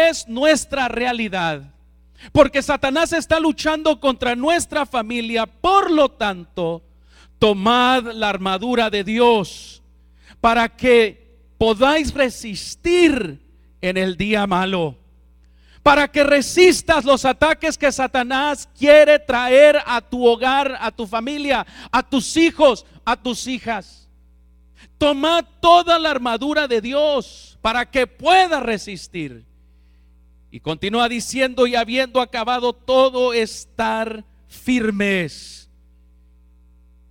es nuestra realidad. Porque Satanás está luchando contra nuestra familia. Por lo tanto, tomad la armadura de Dios para que podáis resistir en el día malo, para que resistas los ataques que Satanás quiere traer a tu hogar, a tu familia, a tus hijos, a tus hijas. Tomad toda la armadura de Dios para que puedas resistir. Y continúa diciendo: y habiendo acabado todo, estar firmes.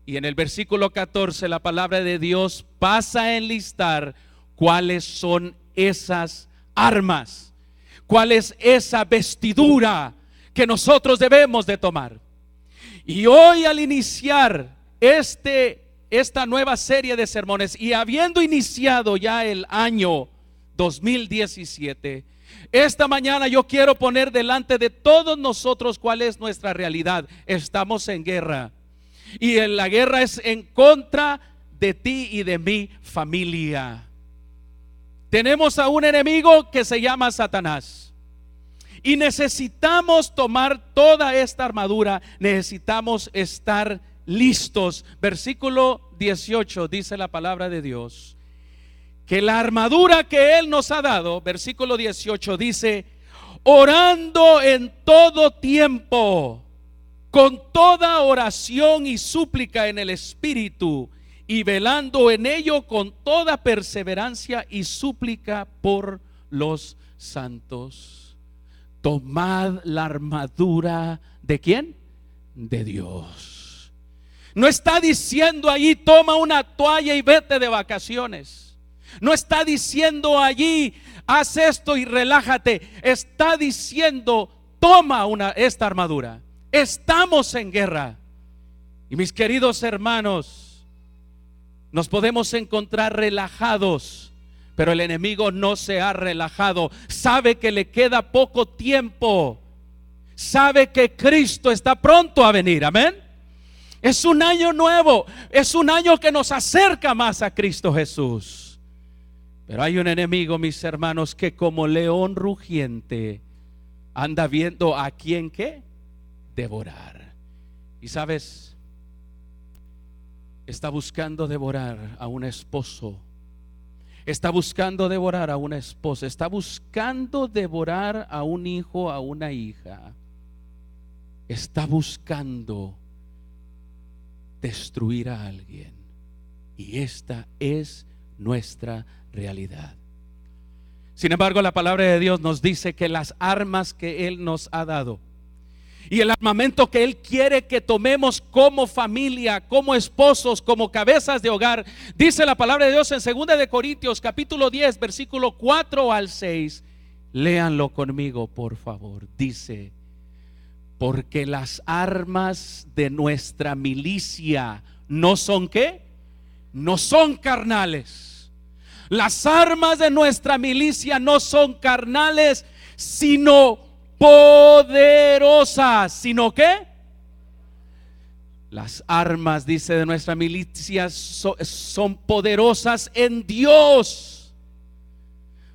Y en el versículo 14 la palabra de Dios pasa a enlistar cuáles son esas armas, cuál es esa vestidura que nosotros debemos de tomar. Y hoy, al iniciar esta nueva serie de sermones, y habiendo iniciado ya el año 2017, esta mañana yo quiero poner delante de todos nosotros cuál es nuestra realidad. Estamos en guerra, y la guerra es en contra de ti y de mi familia. Tenemos a un enemigo que se llama Satanás, y necesitamos tomar toda esta armadura. Necesitamos estar listos. Versículo 18 dice la palabra de Dios que la armadura que Él nos ha dado, versículo 18 dice: orando en todo tiempo, con toda oración y súplica en el Espíritu, y velando en ello con toda perseverancia y súplica por los santos. Tomad la armadura ¿de quién? De Dios. No está diciendo allí: toma una toalla y vete de vacaciones. No está diciendo allí: haz esto y relájate. Está diciendo: toma esta armadura. Estamos en guerra. Y mis queridos hermanos, nos podemos encontrar relajados, pero el enemigo no se ha relajado. Sabe que le queda poco tiempo. Sabe que Cristo está pronto a venir. Amén. Es un año nuevo. Es un año que nos acerca más a Cristo Jesús. Pero hay un enemigo, mis hermanos, que como león rugiente anda viendo a quién ¿qué? Devorar. Y sabes, está buscando devorar a un esposo. Está buscando devorar a una esposa. Está buscando devorar a un hijo, a una hija. Está buscando destruir a alguien. Y esta es nuestra realidad. Sin embargo, la palabra de Dios nos dice que las armas que Él nos ha dado y el armamento que Él quiere que tomemos como familia, como esposos, como cabezas de hogar, dice la palabra de Dios en 2 de Corintios capítulo 10 versículo 4 al 6. Léanlo conmigo, por favor. Dice: porque las armas de nuestra milicia no son ¿qué? No son carnales. Las armas de nuestra milicia no son carnales, sino poderosas. ¿Sino qué? Las armas, dice, de nuestra milicia son poderosas en Dios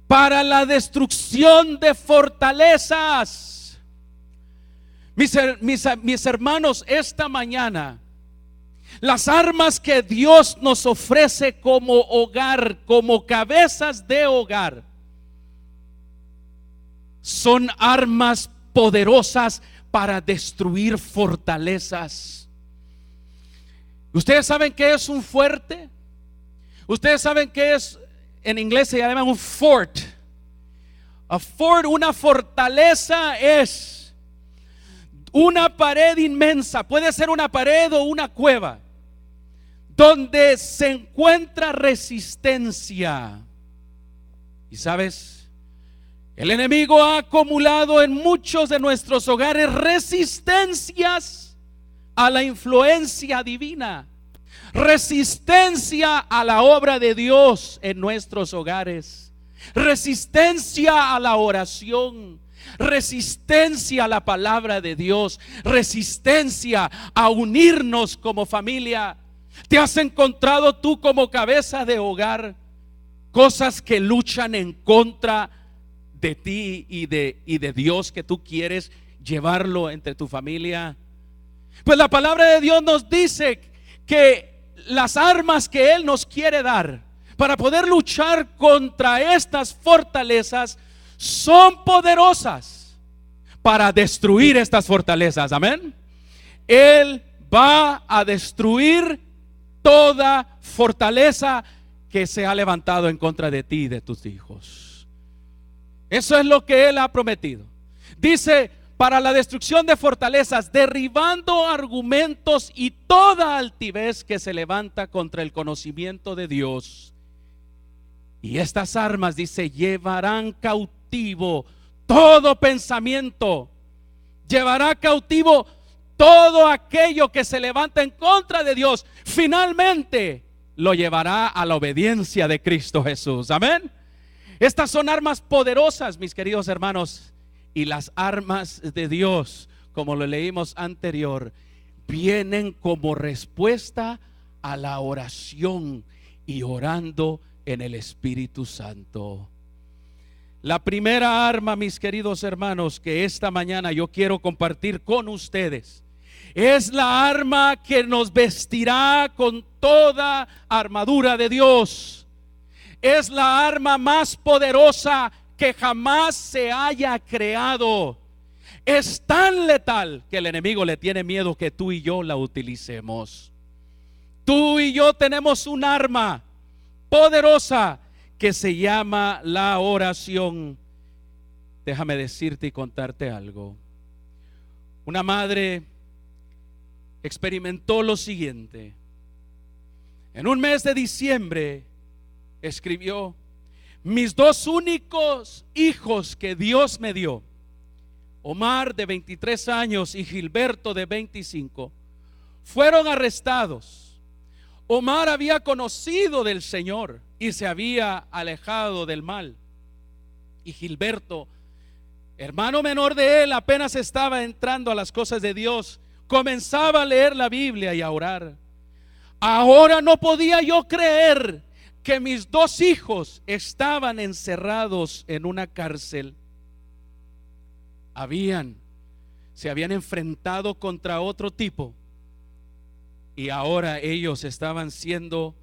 para la destrucción de fortalezas. Mis hermanos, esta mañana, las armas que Dios nos ofrece como hogar, como cabezas de hogar, son armas poderosas para destruir fortalezas. ¿Ustedes saben qué es un fuerte? ¿Ustedes saben qué es? En inglés se llama un fort. A fort, una fortaleza, es una pared inmensa. Puede ser una pared o una cueva donde se encuentra resistencia. Y sabes, el enemigo ha acumulado en muchos de nuestros hogares resistencias a la influencia divina, resistencia a la obra de Dios en nuestros hogares, resistencia a la oración, resistencia a la palabra de Dios, resistencia a unirnos como familia. ¿Te has encontrado tú como cabeza de hogar cosas que luchan en contra de ti y de Dios que tú quieres llevarlo entre tu familia? Pues la palabra de Dios nos dice que las armas que Él nos quiere dar para poder luchar contra estas fortalezas son poderosas para destruir estas fortalezas. Amén. Él va a destruir toda fortaleza que se ha levantado en contra de ti y de tus hijos. Eso es lo que Él ha prometido. Dice, para la destrucción de fortalezas, derribando argumentos y toda altivez que se levanta contra el conocimiento de Dios. Y estas armas, dice, llevarán cautivo todo pensamiento, llevará cautivo todo aquello que se levanta en contra de Dios. Finalmente lo llevará a la obediencia de Cristo Jesús. Amén. Estas son armas poderosas, mis queridos hermanos. Y las armas de Dios, como lo leímos anterior, vienen como respuesta a la oración y orando en el Espíritu Santo. La primera arma, mis queridos hermanos, que esta mañana yo quiero compartir con ustedes, es la arma que nos vestirá con toda armadura de Dios. Es la arma más poderosa que jamás se haya creado. Es tan letal que el enemigo le tiene miedo que tú y yo la utilicemos. Tú y yo tenemos un arma poderosa que se llama la oración. Déjame decirte y contarte algo. Una madre experimentó lo siguiente. En un mes de diciembre escribió: mis dos únicos hijos que Dios me dio, Omar de 23 años y Gilberto de 25, fueron arrestados. Omar había conocido del Señor y se había alejado del mal. Y Gilberto, hermano menor de él, apenas estaba entrando a las cosas de Dios. Comenzaba a leer la Biblia y a orar. Ahora no podía yo creer que mis dos hijos estaban encerrados en una cárcel. Se habían enfrentado contra otro tipo y ahora ellos estaban siendo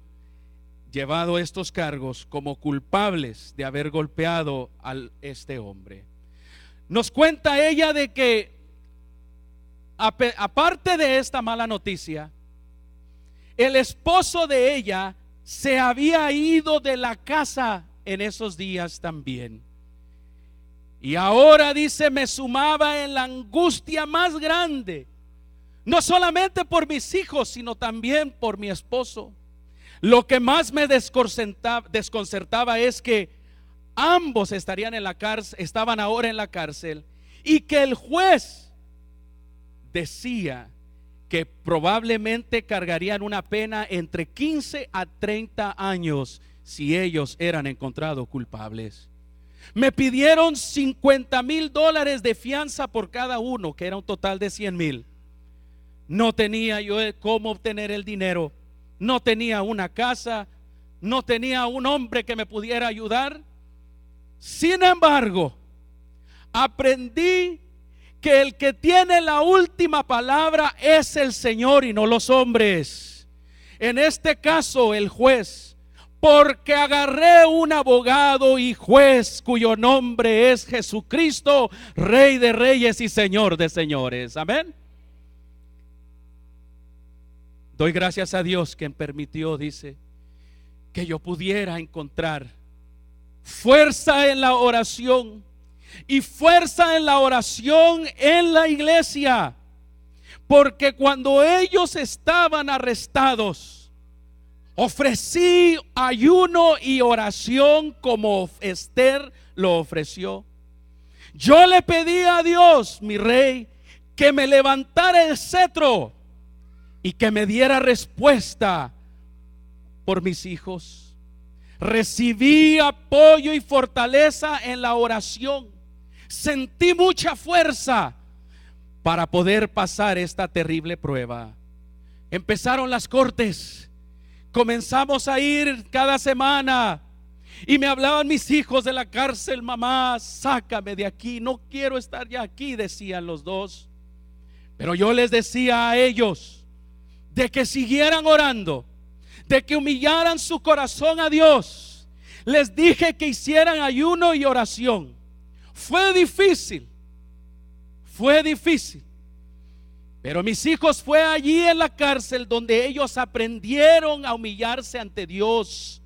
llevados estos cargos como culpables de haber golpeado a este hombre. Nos cuenta ella de que aparte de esta mala noticia, el esposo de ella se había ido de la casa en esos días también. Y ahora dice, me sumaba en la angustia más grande, no solamente por mis hijos, sino también por mi esposo. Lo que más me desconcertaba es que ambos estarían en la cárcel, estaban ahora en la cárcel, y que el juez decía que probablemente cargarían una pena entre 15 a 30 años si ellos eran encontrados culpables. Me pidieron $50,000 de fianza por cada uno, que era un total de 100,000. No tenía yo cómo obtener el dinero, no tenía una casa, no tenía un hombre que me pudiera ayudar. Sin embargo, aprendí que el que tiene la última palabra es el Señor y no los hombres. En este caso el juez, porque agarré un abogado y juez cuyo nombre es Jesucristo, Rey de reyes y Señor de señores. Amén. Doy gracias a Dios quien permitió, dice, que yo pudiera encontrar fuerza en la oración y fuerza en la oración en la iglesia, porque cuando ellos estaban arrestados, ofrecí ayuno y oración como Esther lo ofreció. Yo le pedí a Dios, mi rey, que me levantara el cetro y que me diera respuesta por mis hijos. Recibí apoyo y fortaleza en la oración. Sentí mucha fuerza para poder pasar esta terrible prueba. Empezaron las cortes. Comenzamos a ir cada semana Y me hablaban mis hijos de la cárcel: mamá, sácame de aquí, no quiero estar ya aquí, decían los dos. Pero yo les decía a ellos de que siguieran orando, de que humillaran su corazón a Dios. Les dije que hicieran ayuno y oración. Fue difícil, pero mis hijos, fue allí en la cárcel donde ellos aprendieron a humillarse ante Dios.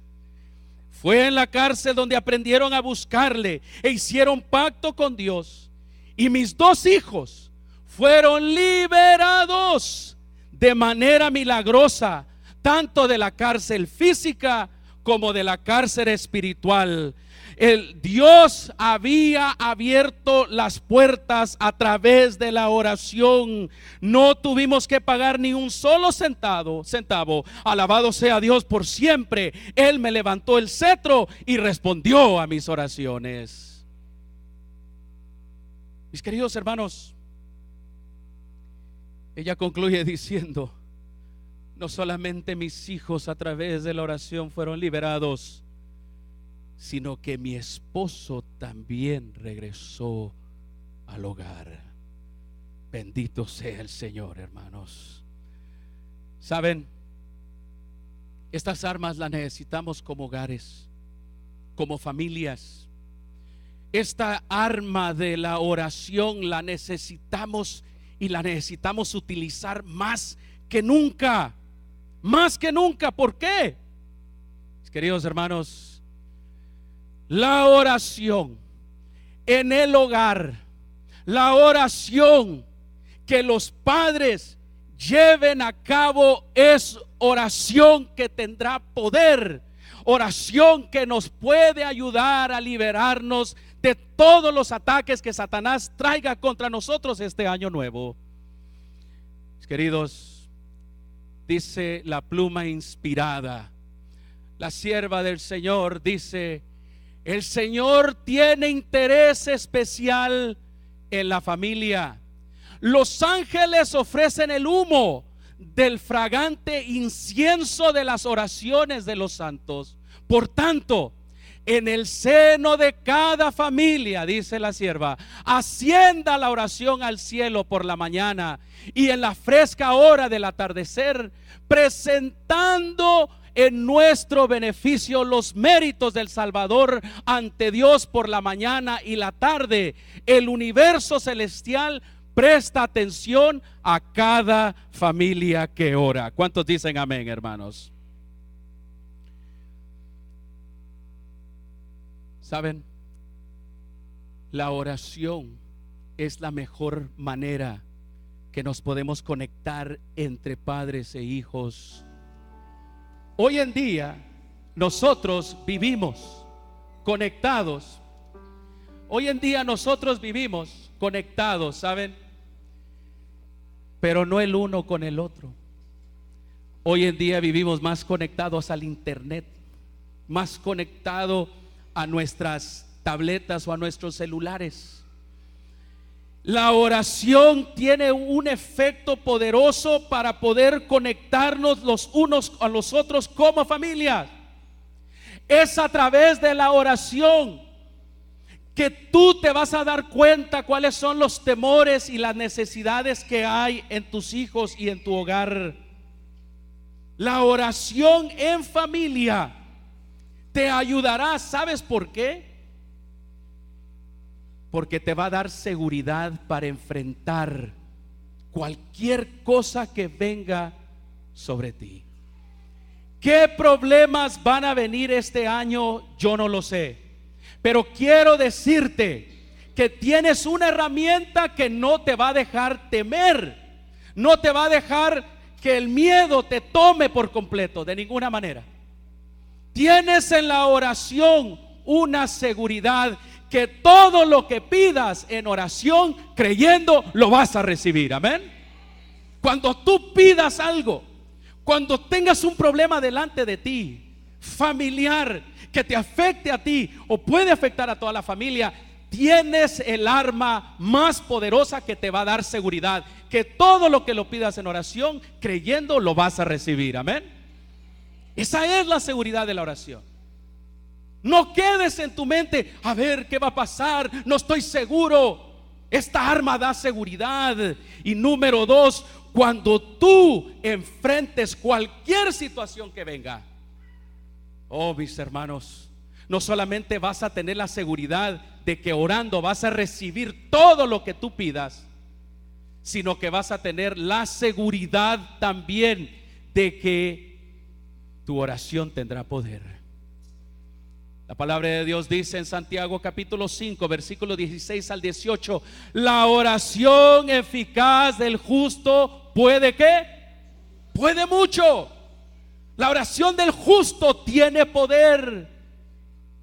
Fue en la cárcel donde aprendieron a buscarle e hicieron pacto con Dios. Y mis dos hijos fueron liberados de manera milagrosa, tanto de la cárcel física como de la cárcel espiritual. El Dios había abierto las puertas a través de la oración. No tuvimos que pagar ni un solo centavo. Alabado sea Dios por siempre. Él me levantó el cetro y respondió a mis oraciones. Mis queridos hermanos, ella concluye diciendo: no solamente mis hijos a través de la oración fueron liberados, sino que mi esposo también regresó al hogar. Bendito sea el Señor, hermanos. Saben, estas armas las necesitamos como hogares, como familias. Esta arma de la oración la necesitamos, y la necesitamos utilizar más que nunca. Más que nunca. ¿Por qué? Queridos hermanos, la oración en el hogar, la oración que los padres lleven a cabo, es oración que tendrá poder, oración que nos puede ayudar a liberarnos de todos los ataques que Satanás traiga contra nosotros este año nuevo. Queridos, dice la pluma inspirada, la sierva del Señor dice: el Señor tiene interés especial en la familia. Los ángeles ofrecen el humo del fragante incienso de las oraciones de los santos. Por tanto, en el seno de cada familia, dice la sierva, ascienda la oración al cielo por la mañana y en la fresca hora del atardecer, presentando en nuestro beneficio los méritos del Salvador ante Dios por la mañana y la tarde. El universo celestial presta atención a cada familia que ora. ¿Cuántos dicen amén, hermanos? ¿Saben? La oración es la mejor manera que nos podemos conectar entre padres e hijos. Hoy en día nosotros vivimos conectados. Hoy en día nosotros vivimos conectados, ¿saben? Pero no el uno con el otro. Hoy en día vivimos más conectados al internet, más conectados a nuestras tabletas o a nuestros celulares. La oración tiene un efecto poderoso para poder conectarnos los unos a los otros como familia. Es a través de la oración que tú te vas a dar cuenta cuáles son los temores y las necesidades que hay en tus hijos y en tu hogar. La oración en familia te ayudará. ¿Sabes por qué? Porque te va a dar seguridad para enfrentar cualquier cosa que venga sobre ti. ¿Qué problemas van a venir este año? Yo no lo sé, pero quiero decirte que tienes una herramienta que no te va a dejar temer, no te va a dejar que el miedo te tome por completo, de ninguna manera. Tienes en la oración una seguridad que todo lo que pidas en oración, creyendo, lo vas a recibir. Amén. Cuando tú pidas algo, cuando tengas un problema delante de ti, familiar, que te afecte a ti o puede afectar a toda la familia, tienes el arma más poderosa que te va a dar seguridad, que todo lo que lo pidas en oración, creyendo, lo vas a recibir. Amén. Esa es la seguridad de la oración. No quedes en tu mente, a ver qué va a pasar, no estoy seguro. Esta arma da seguridad. Y número dos, cuando tú enfrentes cualquier situación que venga, oh mis hermanos, no solamente vas a tener la seguridad de que orando vas a recibir todo lo que tú pidas, sino que vas a tener la seguridad también de que tu oración tendrá poder. La palabra de Dios dice en Santiago capítulo 5 versículo 16 al 18: la oración eficaz del justo puede, ¿qué? Puede mucho. La oración del justo tiene poder.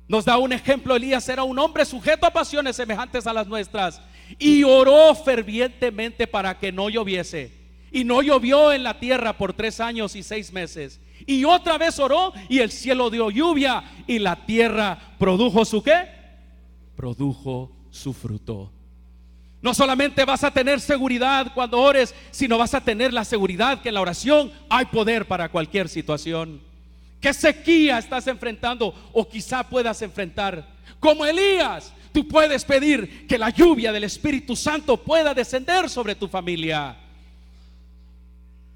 Nos da un ejemplo. Elías era un hombre sujeto a pasiones semejantes a las nuestras, y oró fervientemente para que no lloviese, y no llovió en la tierra por 3 años y 6 meses. Y otra vez oró, y el cielo dio lluvia, y la tierra produjo su ¿qué? Produjo su fruto. No solamente vas a tener seguridad cuando ores, sino vas a tener la seguridad que en la oración hay poder para cualquier situación. ¿Qué sequía estás enfrentando o quizá puedas enfrentar? Como Elías, tú puedes pedir que la lluvia del Espíritu Santo pueda descender sobre tu familia.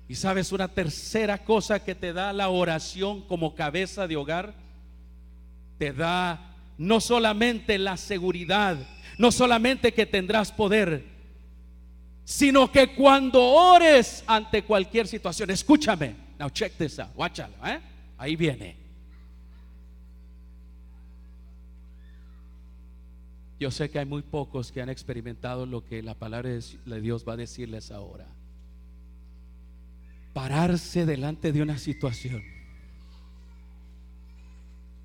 Y sabes, una tercera cosa que te da la oración como cabeza de hogar, te da no solamente la seguridad, no solamente que tendrás poder, sino que cuando ores ante cualquier situación, escúchame, now check this out, watchalo, ahí viene. Yo sé que hay muy pocos que han experimentado lo que la palabra de Dios va a decirles ahora. Pararse delante de una situación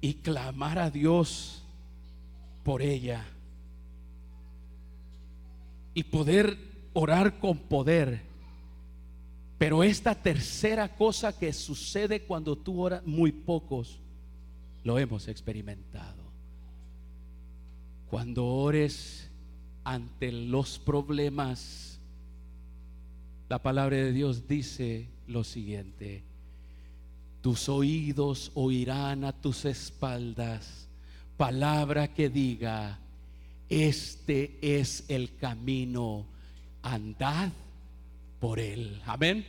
y clamar a Dios por ella, y poder orar con poder. Pero esta tercera cosa que sucede cuando tú oras, muy pocos lo hemos experimentado. Cuando ores ante los problemas, la palabra de Dios dice lo siguiente: tus oídos oirán a tus espaldas palabra que diga, este es el camino, andad por él. Amén.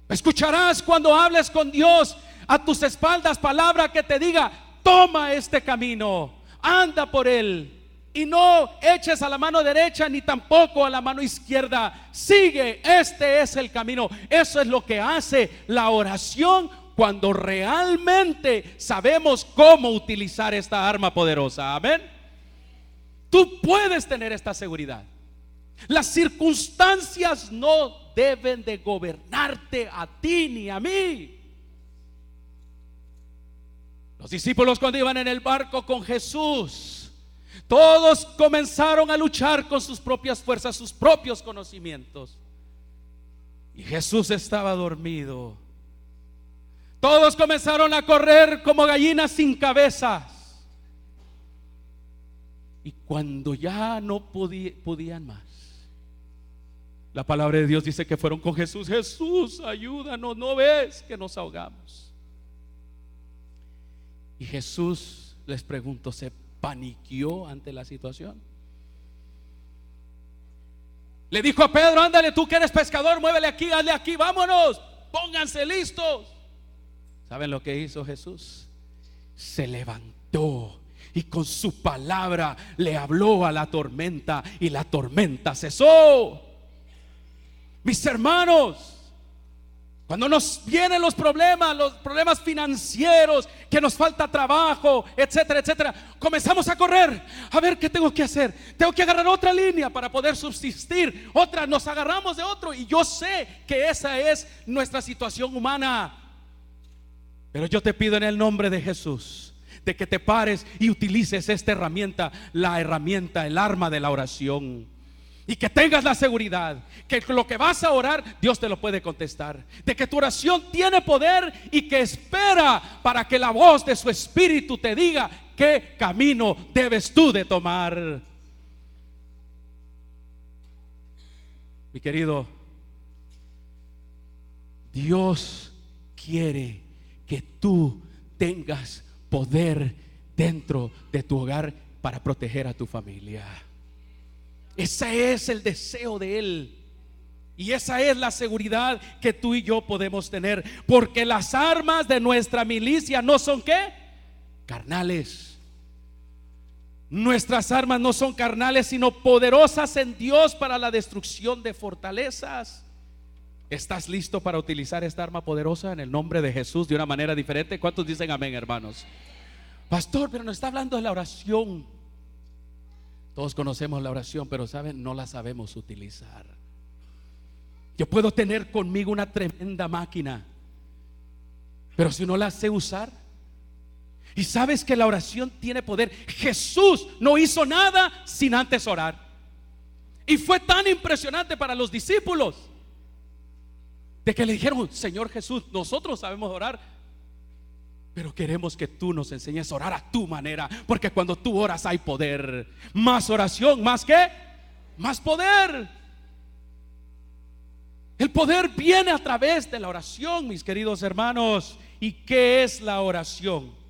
Escucharás cuando hables con Dios a tus espaldas palabra que te diga, toma este camino, anda por él. Y no eches a la mano derecha ni tampoco a la mano izquierda. Sigue, este es el camino. Eso es lo que hace la oración cuando realmente sabemos cómo utilizar esta arma poderosa. Amén. Tú puedes tener esta seguridad. Las circunstancias no deben de gobernarte a ti ni a mí. Los discípulos, cuando iban en el barco con Jesús, todos comenzaron a luchar con sus propias fuerzas, sus propios conocimientos. Y Jesús estaba dormido. Todos comenzaron a correr como gallinas sin cabezas. Y cuando ya no podían más, la palabra de Dios dice que fueron con Jesús. Jesús, ayúdanos, ¿no ves que nos ahogamos? Y Jesús les preguntó, ¿se paniqueó ante la situación? Le dijo a Pedro, ándale, tú que eres pescador, muévele aquí, hazle aquí, vámonos, pónganse listos. ¿Saben lo que hizo Jesús? Se levantó y con su palabra le habló a la tormenta, y la tormenta cesó. Mis hermanos, cuando nos vienen los problemas financieros, que nos falta trabajo, etcétera, etcétera, comenzamos a correr. A ver, ¿qué tengo que hacer? Tengo que agarrar otra línea para poder subsistir. Otra, nos agarramos de otro. Y yo sé que esa es nuestra situación humana. Pero yo te pido en el nombre de Jesús, de que te pares y utilices esta herramienta, el arma de la oración. Y que tengas la seguridad que lo que vas a orar, Dios te lo puede contestar. De que tu oración tiene poder y que espera para que la voz de su Espíritu te diga qué camino debes tú de tomar. Mi querido, Dios quiere que tú tengas poder dentro de tu hogar para proteger a tu familia. Ese es el deseo de Él. Y esa es la seguridad que tú y yo podemos tener, porque las armas de nuestra milicia no son ¿qué? Carnales. Nuestras armas no son carnales, sino poderosas en Dios para la destrucción de fortalezas. ¿Estás listo para utilizar esta arma poderosa en el nombre de Jesús de una manera diferente? ¿Cuántos dicen amén, hermanos? Pastor, pero nos está hablando de la oración. Todos conocemos la oración, pero ¿saben? No la sabemos utilizar. Yo puedo tener conmigo una tremenda máquina, pero si no la sé usar. Y sabes que la oración tiene poder. Jesús no hizo nada sin antes orar. Y fue tan impresionante para los discípulos de que le dijeron: Señor Jesús, nosotros sabemos orar, pero queremos que tú nos enseñes a orar a tu manera, porque cuando tú oras hay poder. Más oración, más ¿qué? Más poder. El poder viene a través de la oración, mis queridos hermanos. ¿Y qué es la oración?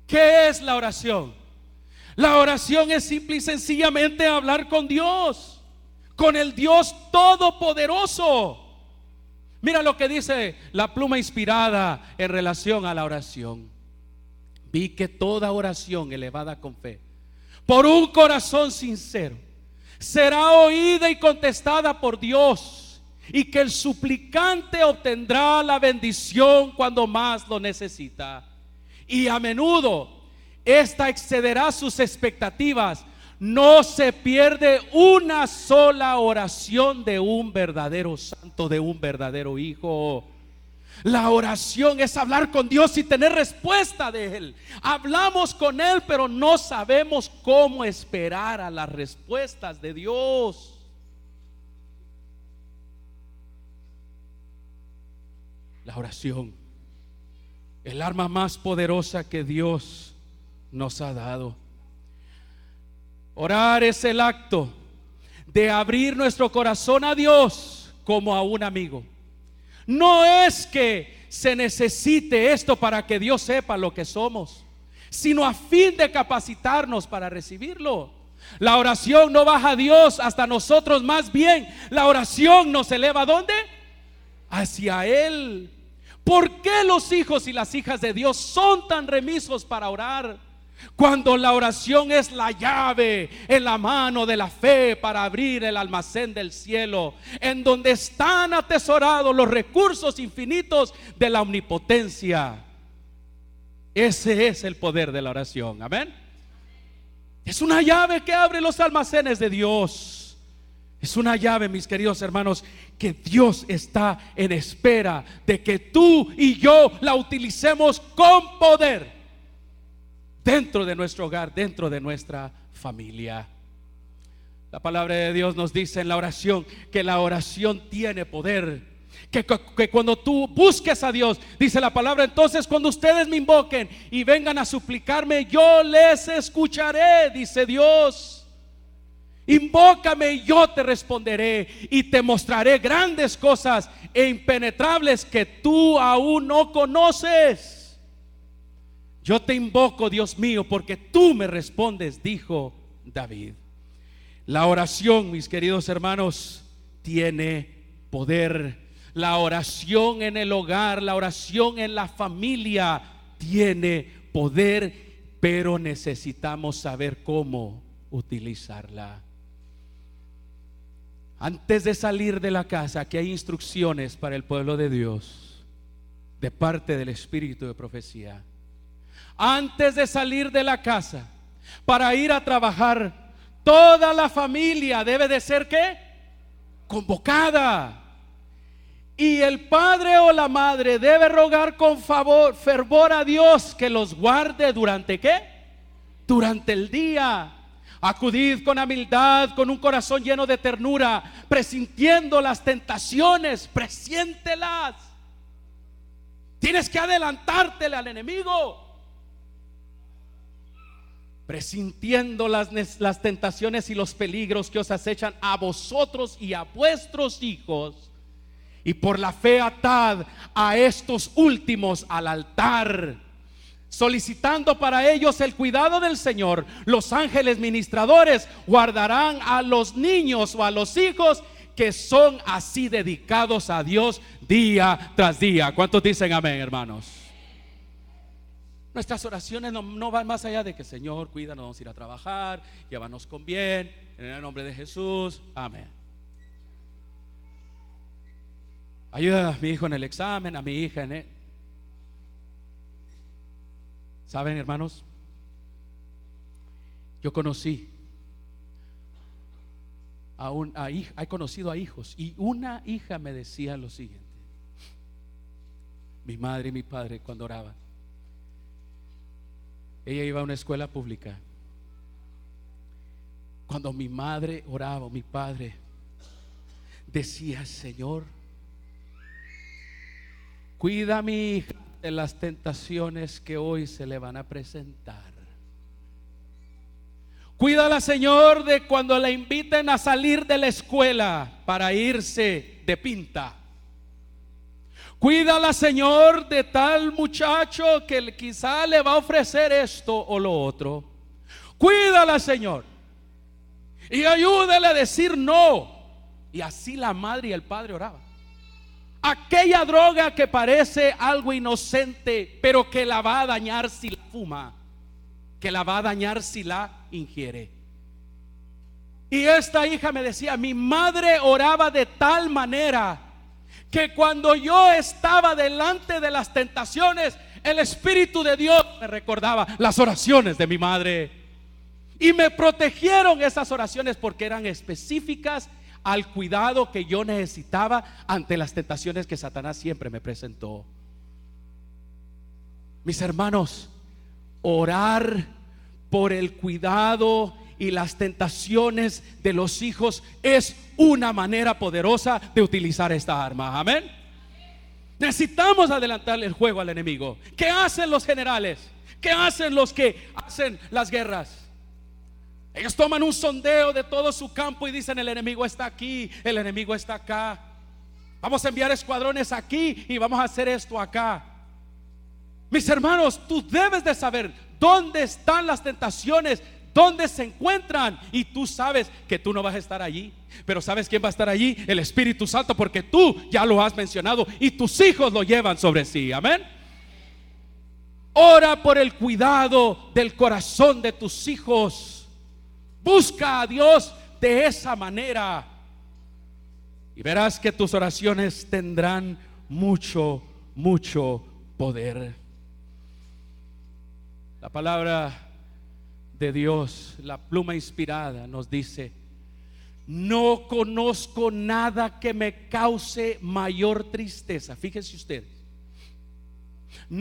¿Qué es la oración? La oración es simple y sencillamente hablar con Dios, con el Dios todopoderoso. Mira lo que dice la pluma inspirada en relación a la oración. Vi que toda oración elevada con fe por un corazón sincero será oída y contestada por Dios, y que el suplicante obtendrá la bendición cuando más lo necesita, y a menudo esta excederá sus expectativas. No se pierde una sola oración de un verdadero santo, de un verdadero hijo. La oración es hablar con Dios y tener respuesta de Él. Hablamos con Él, pero no sabemos cómo esperar a las respuestas de Dios. La oración, el arma más poderosa que Dios nos ha dado. Orar es el acto de abrir nuestro corazón a Dios como a un amigo. No es que se necesite esto para que Dios sepa lo que somos, sino a fin de capacitarnos para recibirlo. La oración no baja a Dios hasta nosotros, más bien la oración nos eleva ¿a dónde? Hacia Él. ¿Por qué los hijos y las hijas de Dios son tan remisos para orar? Cuando la oración es la llave en la mano de la fe para abrir el almacén del cielo, en donde están atesorados los recursos infinitos de la omnipotencia. Ese es el poder de la oración, amén. Es una llave que abre los almacenes de Dios. Es una llave, mis queridos hermanos, que Dios está en espera de que tú y yo la utilicemos con poder dentro de nuestro hogar, dentro de nuestra familia. La palabra de Dios nos dice en la oración que la oración tiene poder, que cuando tú busques a Dios, dice la palabra, entonces cuando ustedes me invoquen y vengan a suplicarme, yo les escucharé, dice Dios. Invócame y yo te responderé y te mostraré grandes cosas e impenetrables que tú aún no conoces. Yo te invoco, Dios mío, porque tú me respondes, dijo David. La oración, mis queridos hermanos, tiene poder. La oración en el hogar, la oración en la familia tiene poder, pero necesitamos saber cómo utilizarla. Antes de salir de la casa, aquí hay instrucciones para el pueblo de Dios de parte del Espíritu de profecía. Antes de salir de la casa para ir a trabajar, toda la familia debe de ser ¿qué? Convocada. Y el padre o la madre debe rogar con fervor a Dios que los guarde durante ¿qué? Durante el día. Acudid con humildad, con un corazón lleno de ternura, presintiendo las tentaciones, presiéntelas. Tienes que adelantártele al enemigo. Presintiendo las tentaciones y los peligros que os acechan a vosotros y a vuestros hijos. Y por la fe atad a estos últimos al altar. solicitando para ellos el cuidado del Señor, los ángeles ministradores guardarán a los niños o a los hijos que son así dedicados a Dios día tras día. ¿Cuántos dicen amén, hermanos? Nuestras oraciones no van más allá de que Señor, cuídanos, vamos a ir a trabajar, llévanos con bien, en el nombre de Jesús, amén. Ayuda a mi hijo en el examen, a mi hija en el... ¿Saben, hermanos? Yo conocí he conocido a hijos, y una hija me decía lo siguiente: mi madre y mi padre, cuando oraban, ella iba a una escuela pública, cuando mi madre oraba, mi padre decía: Señor, cuida a mi hija de las tentaciones que hoy se le van a presentar. Cuídala, Señor, de cuando la inviten a salir de la escuela para irse de pinta. Cuídala, Señor, de tal muchacho que quizá le va a ofrecer esto o lo otro. Cuídala, Señor, y ayúdale a decir no. Y así la madre y el padre oraban. Aquella droga que parece algo inocente, pero que la va a dañar si la fuma, que la va a dañar si la ingiere. Y esta hija me decía: mi madre oraba de tal manera que cuando yo estaba delante de las tentaciones, el Espíritu de Dios me recordaba las oraciones de mi madre, y me protegieron esas oraciones porque eran específicas al cuidado que yo necesitaba ante las tentaciones que Satanás siempre me presentó. Mis hermanos, orar por el cuidado y las tentaciones de los hijos es una manera poderosa de utilizar esta arma. Amén. Necesitamos adelantarle el juego al enemigo. ¿Qué hacen los generales? ¿Qué hacen los que hacen las guerras? Ellos toman un sondeo de todo su campo y dicen: el enemigo está aquí, el enemigo está acá, vamos a enviar escuadrones aquí y vamos a hacer esto acá. Mis hermanos, tú debes de saber dónde están las tentaciones, dónde se encuentran, y tú sabes que tú no vas a estar allí, pero ¿sabes quién va a estar allí? El Espíritu Santo, porque tú ya lo has mencionado y tus hijos lo llevan sobre sí. Amén. Ora por el cuidado del corazón de tus hijos. Busca a Dios de esa manera y verás que tus oraciones tendrán mucho poder. La palabra de Dios, la pluma inspirada, nos dice: no conozco nada que me cause mayor tristeza. Fíjense ustedes,